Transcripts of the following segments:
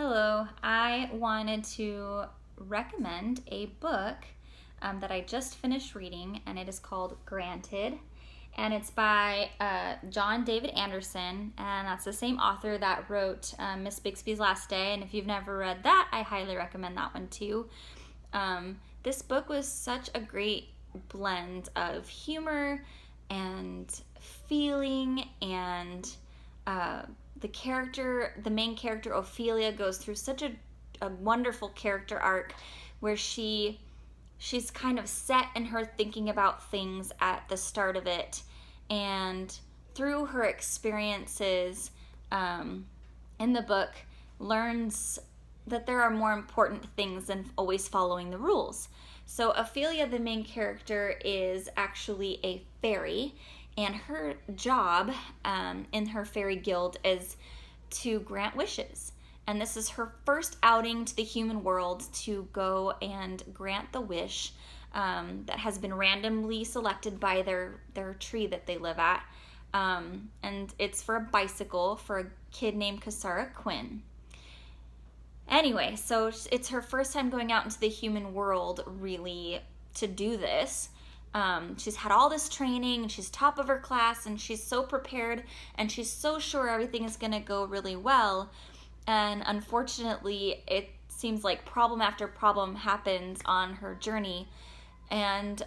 Hello, I wanted to recommend a book that I just finished reading, and it is called Granted. And it's by John David Anderson, and that's the same author that wrote Miss Bixby's Last Day. And if you've never read that, I highly recommend that one too. This book was such a great blend of humor and feeling, and the main character Ophelia goes through such a wonderful character arc where she's kind of set in her thinking about things at the start of it, and through her experiences in the book learns that there are more important things than always following the rules. So Ophelia, the main character, is actually a fairy, and her job in her fairy guild is to grant wishes. And this is her first outing to the human world to go and grant the wish that has been randomly selected by their tree that they live at. And it's for a bicycle for a kid named Kasara Quinn. Anyway, so it's her first time going out into the human world, really, to do this. She's had all this training, and she's top of her class, and she's so prepared, and she's so sure everything is going to go really well. And unfortunately, it seems like problem after problem happens on her journey. And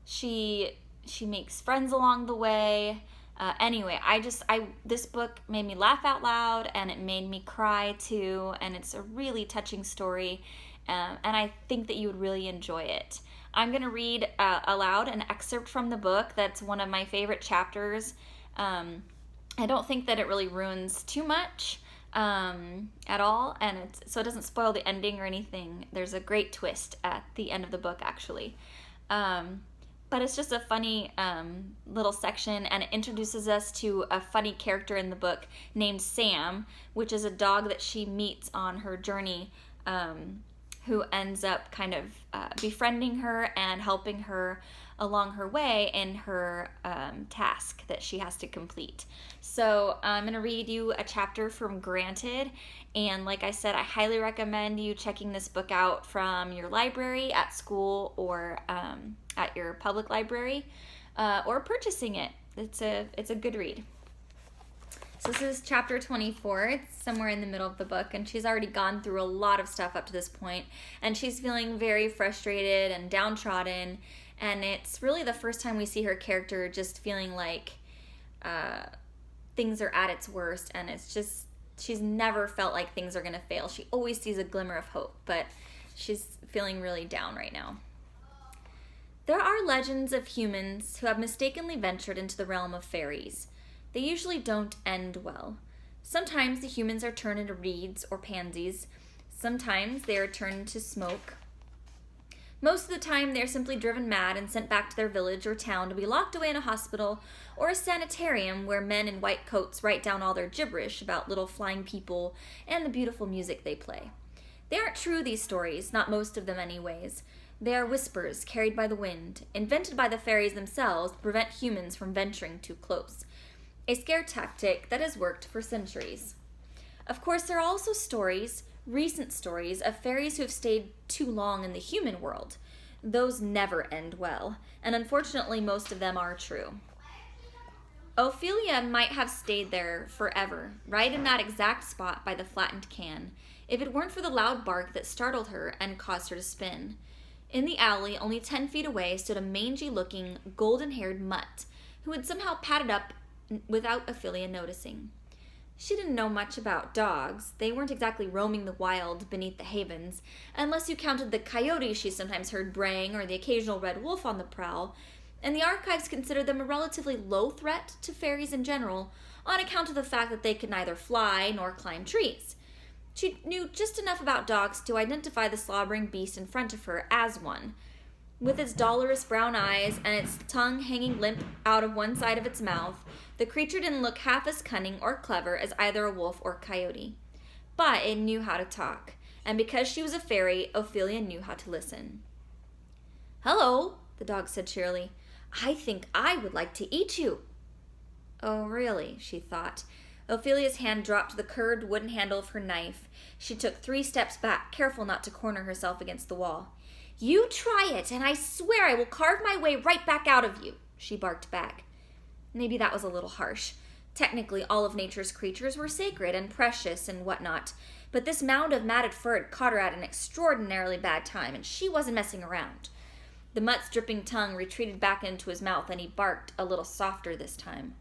she makes friends along the way. Anyway, this book made me laugh out loud, and it made me cry too, and it's a really touching story, and I think that you would really enjoy it. I'm going to read aloud an excerpt from the book that's one of my favorite chapters. I don't think that it really ruins too much at all, and so it doesn't spoil the ending or anything. There's a great twist at the end of the book, actually. But it's just a funny little section, and it introduces us to a funny character in the book named Sam, which is a dog that she meets on her journey, who ends up kind of befriending her and helping her along her way in her task that she has to complete. So I'm going to read you a chapter from Granted, and like I said, I highly recommend you checking this book out from your library, at school, or at your public library, or purchasing it. It's a good read. So this is chapter 24. It's somewhere in the middle of the book, and she's already gone through a lot of stuff up to this point, and she's feeling very frustrated and downtrodden, and it's really the first time we see her character just feeling like things are at its worst, and it's just, she's never felt like things are going to fail. She always sees a glimmer of hope, but she's feeling really down right now. There are legends of humans who have mistakenly ventured into the realm of fairies. They usually don't end well. Sometimes the humans are turned into reeds or pansies. Sometimes they are turned into smoke. Most of the time, they are simply driven mad and sent back to their village or town to be locked away in a hospital or a sanitarium where men in white coats write down all their gibberish about little flying people and the beautiful music they play. They aren't true, these stories, not most of them anyways. They are whispers carried by the wind, invented by the fairies themselves to prevent humans from venturing too close. A scare tactic that has worked for centuries. Of course, there are also stories, recent stories, of fairies who have stayed too long in the human world. Those never end well, and unfortunately most of them are true. Ophelia might have stayed there forever, right in that exact spot by the flattened can, if it weren't for the loud bark that startled her and caused her to spin. In the alley, only 10 feet away, stood a mangy-looking, golden-haired mutt, who had somehow padded up without Ophelia noticing. She didn't know much about dogs. They weren't exactly roaming the wild beneath the havens, unless you counted the coyotes she sometimes heard braying or the occasional red wolf on the prowl, and the archives considered them a relatively low threat to fairies in general on account of the fact that they could neither fly nor climb trees. She knew just enough about dogs to identify the slobbering beast in front of her as one. With its dolorous brown eyes and its tongue hanging limp out of one side of its mouth, the creature didn't look half as cunning or clever as either a wolf or coyote. But it knew how to talk, and because she was a fairy, Ophelia knew how to listen. "Hello," the dog said cheerily. "I think I would like to eat you." "Oh, really?" she thought. Ophelia's hand dropped to the curved wooden handle of her knife. She took 3 steps back, careful not to corner herself against the wall. "You try it, and I swear I will carve my way right back out of you," she barked back. Maybe that was a little harsh. Technically, all of nature's creatures were sacred and precious and whatnot, but this mound of matted fur had caught her at an extraordinarily bad time, and she wasn't messing around. The mutt's dripping tongue retreated back into his mouth, and he barked a little softer this time.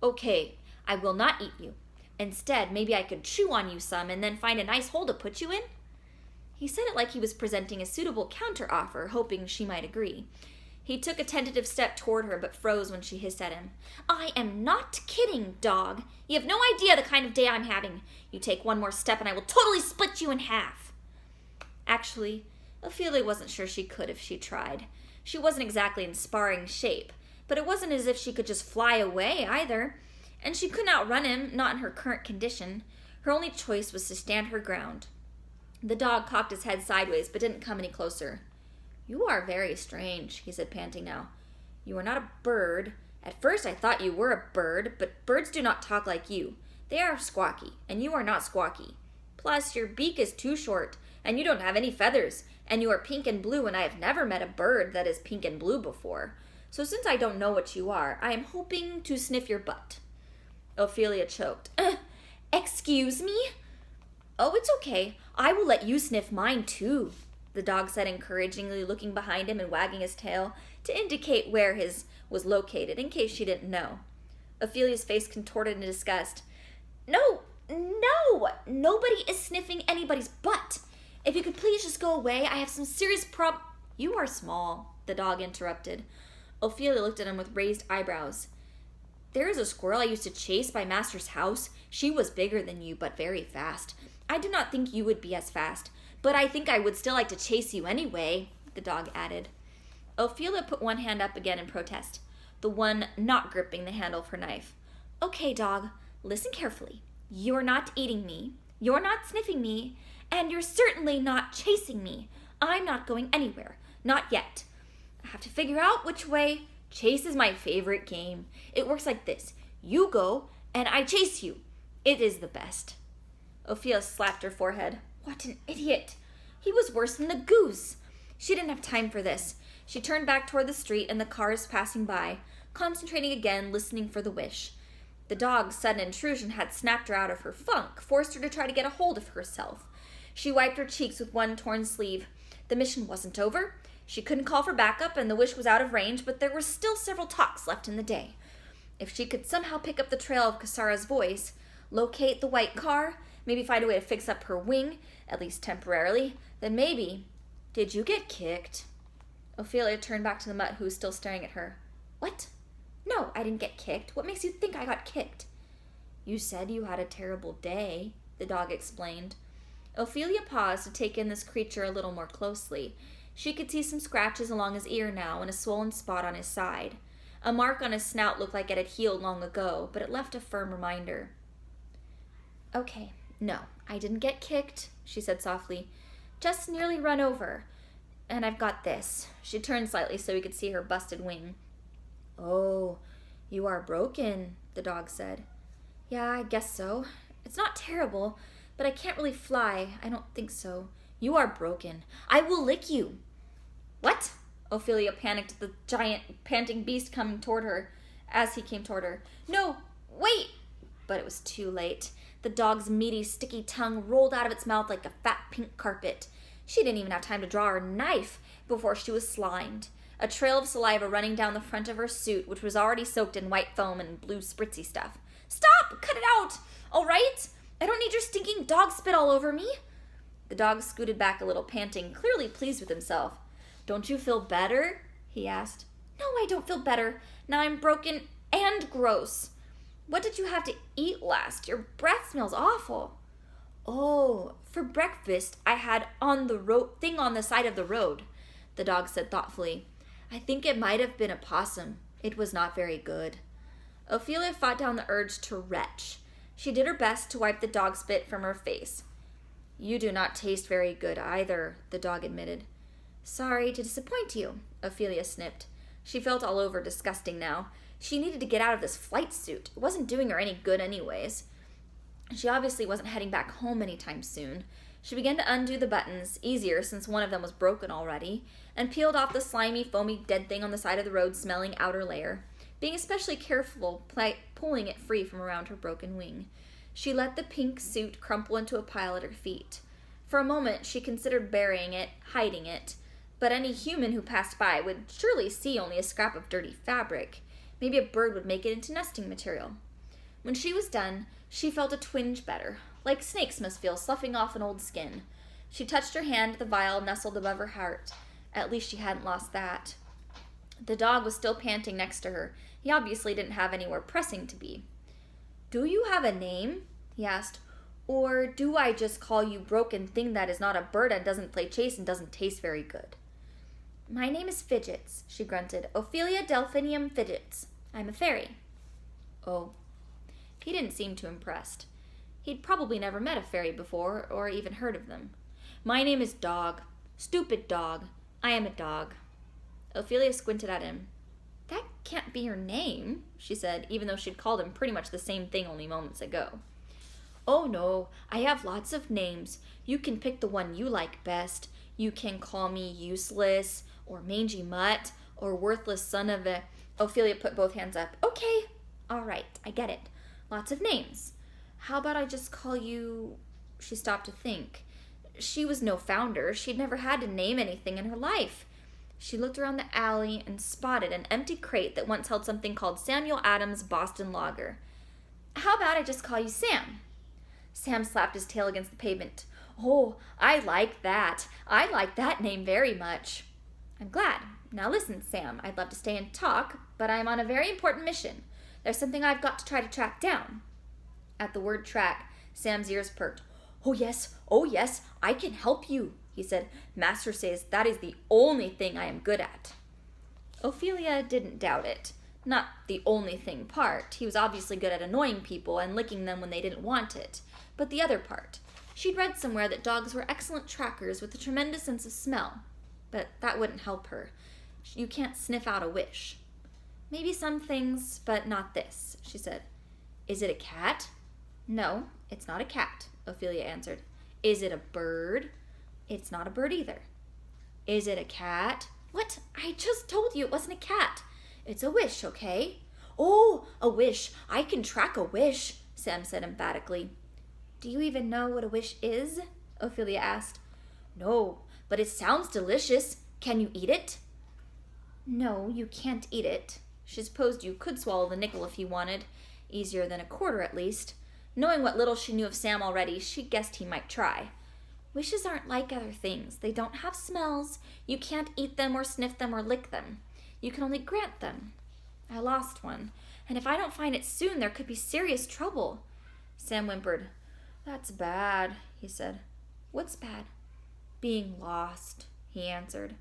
"Okay, I will not eat you. Instead, maybe I could chew on you some and then find a nice hole to put you in?" He said it like he was presenting a suitable counteroffer, hoping she might agree. He took a tentative step toward her, but froze when she hissed at him. "I am not kidding, dog. You have no idea the kind of day I'm having. You take one more step and I will totally split you in half." Actually, Ophelia wasn't sure she could if she tried. She wasn't exactly in sparring shape, but it wasn't as if she could just fly away either. And she couldn't outrun him, not in her current condition. Her only choice was to stand her ground. The dog cocked his head sideways, but didn't come any closer. "You are very strange," he said, panting now. "You are not a bird. At first I thought you were a bird, but birds do not talk like you. They are squawky, and you are not squawky. Plus, your beak is too short, and you don't have any feathers, and you are pink and blue, and I have never met a bird that is pink and blue before. So since I don't know what you are, I am hoping to sniff your butt." Ophelia choked. Excuse me?" "Oh, it's okay. I will let you sniff mine, too," the dog said encouragingly, looking behind him and wagging his tail to indicate where his was located, in case she didn't know. Ophelia's face contorted in disgust. No, nobody is sniffing anybody's butt. If you could please just go away, I have some serious You are small," the dog interrupted. Ophelia looked at him with raised eyebrows. "There is a squirrel I used to chase by Master's house. She was bigger than you, but very fast. I do not think you would be as fast, but I think I would still like to chase you anyway," the dog added. Ophelia put one hand up again in protest, the one not gripping the handle of her knife. "Okay, dog, listen carefully. You're not eating me, you're not sniffing me, and you're certainly not chasing me. I'm not going anywhere, not yet. I have to figure out which way. Chase is my favorite game. It works like this. You go, and I chase you. It is the best." Ophelia slapped her forehead. What an idiot! He was worse than the goose. She didn't have time for this. She turned back toward the street and the cars passing by, concentrating again, listening for the wish. The dog's sudden intrusion had snapped her out of her funk, forced her to try to get a hold of herself. She wiped her cheeks with one torn sleeve. The mission wasn't over. She couldn't call for backup, and the wish was out of range, but there were still several talks left in the day. If she could somehow pick up the trail of Kasara's voice, locate the white car, maybe find a way to fix up her wing, at least temporarily, then maybe... Did you get kicked? Ophelia turned back to the mutt, who was still staring at her. What? No, I didn't get kicked. What makes you think I got kicked? You said you had a terrible day, the dog explained. Ophelia paused to take in this creature a little more closely. She could see some scratches along his ear now and a swollen spot on his side. A mark on his snout looked like it had healed long ago, but it left a firm reminder. Okay, no, I didn't get kicked, she said softly. Just nearly run over. And I've got this. She turned slightly so he could see her busted wing. Oh, you are broken, the dog said. Yeah, I guess so. It's not terrible, but I can't really fly. I don't think so. You are broken. I will lick you. What? Ophelia panicked at the giant, panting beast coming toward her as he came toward her. No, wait! But it was too late. The dog's meaty, sticky tongue rolled out of its mouth like a fat pink carpet. She didn't even have time to draw her knife before she was slimed. A trail of saliva running down the front of her suit, which was already soaked in white foam and blue spritzy stuff. Stop! Cut it out! All right? I don't need your stinking dog spit all over me. The dog scooted back a little, panting, clearly pleased with himself. Don't you feel better? He asked. No, I don't feel better. Now I'm broken and gross. What did you have to eat last? Your breath smells awful. Oh, for breakfast I had on the thing on the side of the road, the dog said thoughtfully. I think it might have been a possum. It was not very good. Ophelia fought down the urge to retch. She did her best to wipe the dog spit from her face. You do not taste very good either, the dog admitted. Sorry to disappoint you, Ophelia snipped. She felt all over disgusting now. She needed to get out of this flight suit. It wasn't doing her any good anyways. She obviously wasn't heading back home anytime soon. She began to undo the buttons, easier since one of them was broken already, and peeled off the slimy, foamy dead thing on the side of the road smelling outer layer, being especially careful pulling it free from around her broken wing. She let the pink suit crumple into a pile at her feet. For a moment she considered burying it, hiding it, but any human who passed by would surely see only a scrap of dirty fabric. Maybe a bird would make it into nesting material. When she was done, she felt a twinge better, like snakes must feel sloughing off an old skin. She touched her hand to the vial nestled above her heart. At least she hadn't lost that. The dog was still panting next to her. He obviously didn't have anywhere pressing to be. "Do you have a name?" he asked. "Or do I just call you broken thing that is not a bird and doesn't play chase and doesn't taste very good?" "My name is Fidgets," she grunted. "Ophelia Delphinium Fidgets. I'm a fairy." "Oh." He didn't seem too impressed. He'd probably never met a fairy before, or even heard of them. "My name is Dog. Stupid Dog. I am a dog." Ophelia squinted at him. "That can't be your name," she said, even though she'd called him pretty much the same thing only moments ago. "Oh no, I have lots of names. You can pick the one you like best. You can call me Useless, or Mangy Mutt, or Worthless Son of a..." Ophelia put both hands up. "Okay, all right, I get it. Lots of names. How about I just call you..." She stopped to think. She was no founder. She'd never had to name anything in her life. She looked around the alley and spotted an empty crate that once held something called Samuel Adams Boston Lager. "How about I just call you Sam?" Sam slapped his tail against the pavement. "Oh, I like that. I like that name very much." "I'm glad. Now listen, Sam, I'd love to stay and talk, but I'm on a very important mission. There's something I've got to try to track down." At the word track, Sam's ears perked. Oh yes, I can help you," he said. "Master says that is the only thing I am good at." Ophelia didn't doubt it. Not the only thing part. He was obviously good at annoying people and licking them when they didn't want it. But the other part. She'd read somewhere that dogs were excellent trackers with a tremendous sense of smell. But that wouldn't help her. You can't sniff out a wish. "Maybe some things, but not this," she said. "Is it a cat?" "No, it's not a cat," Ophelia answered. "Is it a bird?" "It's not a bird either." "Is it a cat?" "What? I just told you it wasn't a cat. It's a wish, okay?" "Oh, a wish. I can track a wish," Sam said emphatically. "Do you even know what a wish is?" Ophelia asked. "No, but it sounds delicious. Can you eat it?" "No, you can't eat it." She supposed you could swallow the nickel if you wanted. Easier than a quarter, at least. Knowing what little she knew of Sam already, she guessed he might try. "Wishes aren't like other things. They don't have smells. You can't eat them or sniff them or lick them. You can only grant them. I lost one, and if I don't find it soon, there could be serious trouble." Sam whimpered. "That's bad," he said. "What's bad?" "Being lost," he answered.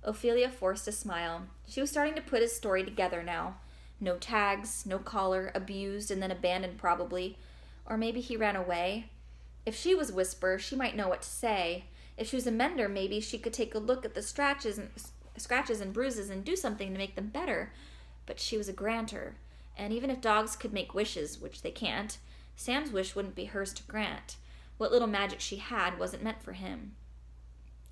Ophelia forced a smile. She was starting to put his story together now. No tags, no collar, abused and then abandoned probably. Or maybe he ran away. If she was Whisper, she might know what to say. If she was a mender, maybe she could take a look at the scratches and bruises and do something to make them better. But she was a granter, and even if dogs could make wishes, which they can't, Sam's wish wouldn't be hers to grant. What little magic she had wasn't meant for him.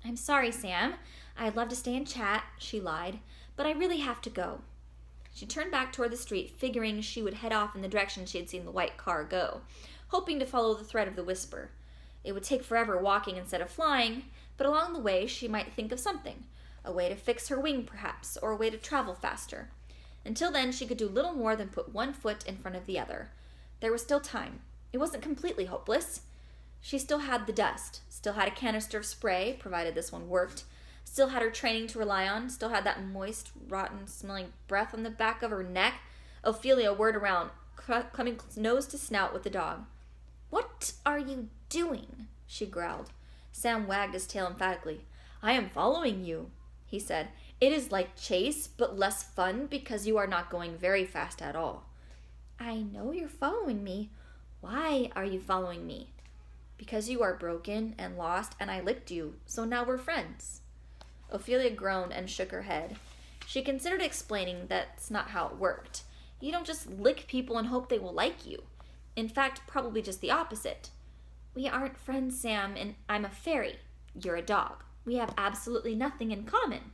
"I'm sorry, Sam. I'd love to stay and chat," she lied, "but I really have to go." She turned back toward the street, figuring she would head off in the direction she had seen the white car go, hoping to follow the thread of the whisper. It would take forever walking instead of flying, but along the way she might think of something. A way to fix her wing, perhaps, or a way to travel faster. Until then, she could do little more than put one foot in front of the other. There was still time. It wasn't completely hopeless. She still had the dust, still had a canister of spray, provided this one worked, still had her training to rely on, still had that moist, rotten-smelling breath on the back of her neck. Ophelia whirred around, coming nose to snout with the dog. "What are you doing?" she growled. Sam wagged his tail emphatically. "I am following you," he said. "It is like chase, but less fun because you are not going very fast at all." "I know you're following me. Why are you following me?" "Because you are broken and lost, and I licked you, so now we're friends." Ophelia groaned and shook her head. She considered explaining that's not how it worked. You don't just lick people and hope they will like you. In fact, probably just the opposite. We aren't friends, Sam, and I'm a fairy. You're a dog. We have absolutely nothing in common.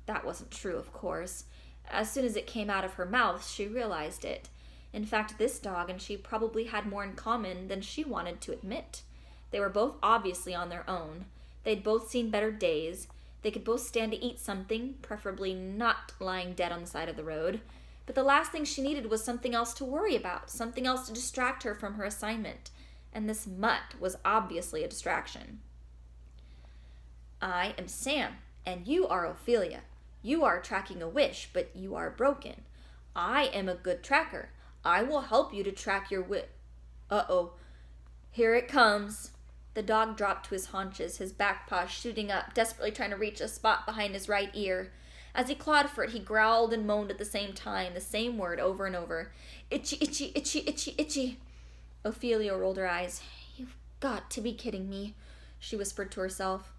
That wasn't true, of course. As soon as it came out of her mouth, she realized it. In fact, this dog and she probably had more in common than she wanted to admit. They were both obviously on their own. They'd both seen better days. They could both stand to eat something, preferably not lying dead on the side of the road. But the last thing she needed was something else to worry about, something else to distract her from her assignment. And this mutt was obviously a distraction. I am Sam, and you are Ophelia. You are tracking a wish, but you are broken. I am a good tracker. I will help you to track your wish. Uh-oh. Here it comes. The dog dropped to his haunches, his back paws shooting up, desperately trying to reach a spot behind his right ear. As he clawed for it, he growled and moaned at the same time, the same word over and over. Itchy, itchy, itchy, itchy, itchy. Ophelia rolled her eyes. You've got to be kidding me, she whispered to herself.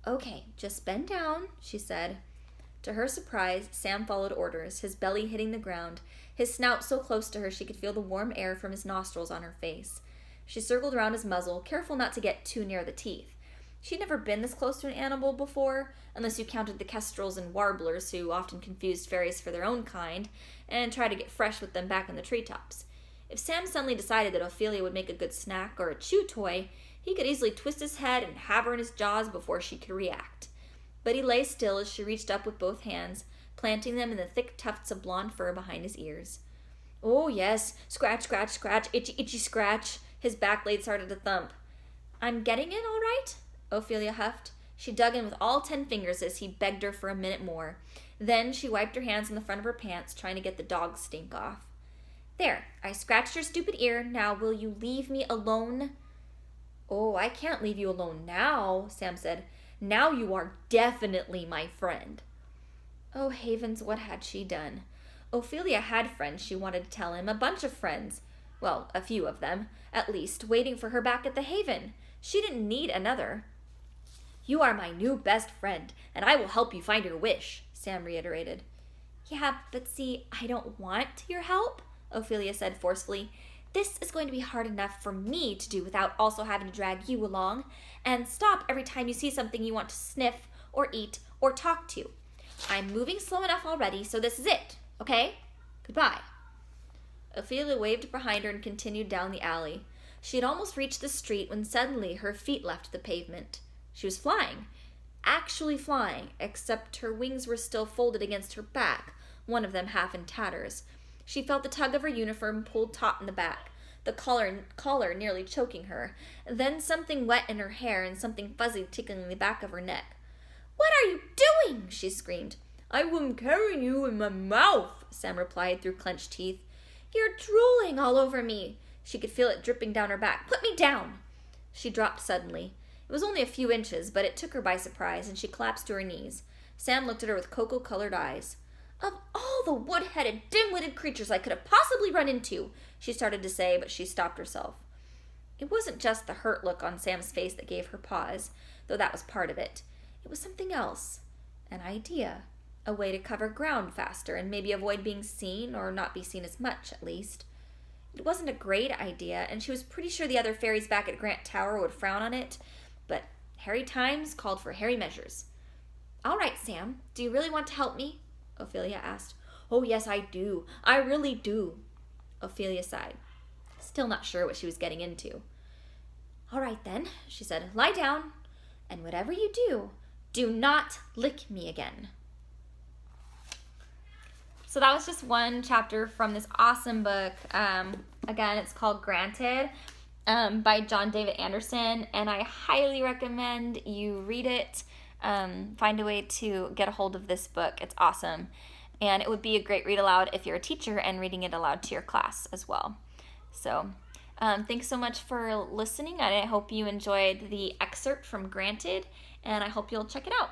Okay, just bend down, she said. To her surprise, Sam followed orders, his belly hitting the ground, his snout so close to her she could feel the warm air from his nostrils on her face. She circled around his muzzle, careful not to get too near the teeth. She'd never been this close to an animal before, unless you counted the kestrels and warblers who often confused fairies for their own kind and tried to get fresh with them back in the treetops. If Sam suddenly decided that Ophelia would make a good snack or a chew toy, he could easily twist his head and have her in his jaws before she could react. But he lay still as she reached up with both hands, planting them in the thick tufts of blonde fur behind his ears. Oh, yes, scratch, scratch, scratch, itchy, itchy, scratch. His back blade started to thump. I'm getting it all right? Ophelia huffed. She dug in with all 10 fingers as he begged her for a minute more. Then she wiped her hands on the front of her pants, trying to get the dog stink off. There, I scratched your stupid ear. Now will you leave me alone? Oh, I can't leave you alone now, Sam said. Now you are definitely my friend. Oh, Havens, what had she done? Ophelia had friends she wanted to tell him, a bunch of friends. Well, a few of them, at least, waiting for her back at the Haven. She didn't need another. You are my new best friend, and I will help you find your wish, Sam reiterated. Yeah, but see, I don't want your help, Ophelia said forcefully. This is going to be hard enough for me to do without also having to drag you along, and stop every time you see something you want to sniff or eat or talk to. I'm moving slow enough already, so this is it, okay? Goodbye. Ophelia waved behind her and continued down the alley. She had almost reached the street when suddenly her feet left the pavement. She was flying, actually flying, except her wings were still folded against her back, one of them half in tatters. She felt the tug of her uniform pulled taut in the back, the collar nearly choking her, then something wet in her hair and something fuzzy tickling the back of her neck. What are you doing? She screamed. I am carrying you in my mouth, Sam replied through clenched teeth. You're drooling all over me. She could feel it dripping down her back. Put me down. She dropped suddenly. It was only a few inches, but it took her by surprise, and she collapsed to her knees. Sam looked at her with cocoa-colored eyes. Of all the wood-headed, dim-witted creatures I could have possibly run into, she started to say, but she stopped herself. It wasn't just the hurt look on Sam's face that gave her pause, though that was part of it. It was something else. An idea. A way to cover ground faster and maybe avoid being seen, or not be seen as much, at least. It wasn't a great idea, and she was pretty sure the other fairies back at Grant Tower would frown on it, but hairy times called for hairy measures. All right, Sam, do you really want to help me? Ophelia asked. Oh, yes, I do. I really do. Ophelia sighed, still not sure what she was getting into. All right, then, she said. Lie down, and whatever you do not lick me again. So that was just one chapter from this awesome book. Again, it's called Granted by John David Anderson, and I highly recommend you read it. Find a way to get a hold of this book. It's awesome. And it would be a great read aloud if you're a teacher and reading it aloud to your class as well. So thanks so much for listening, and I hope you enjoyed the excerpt from Granted, and I hope you'll check it out.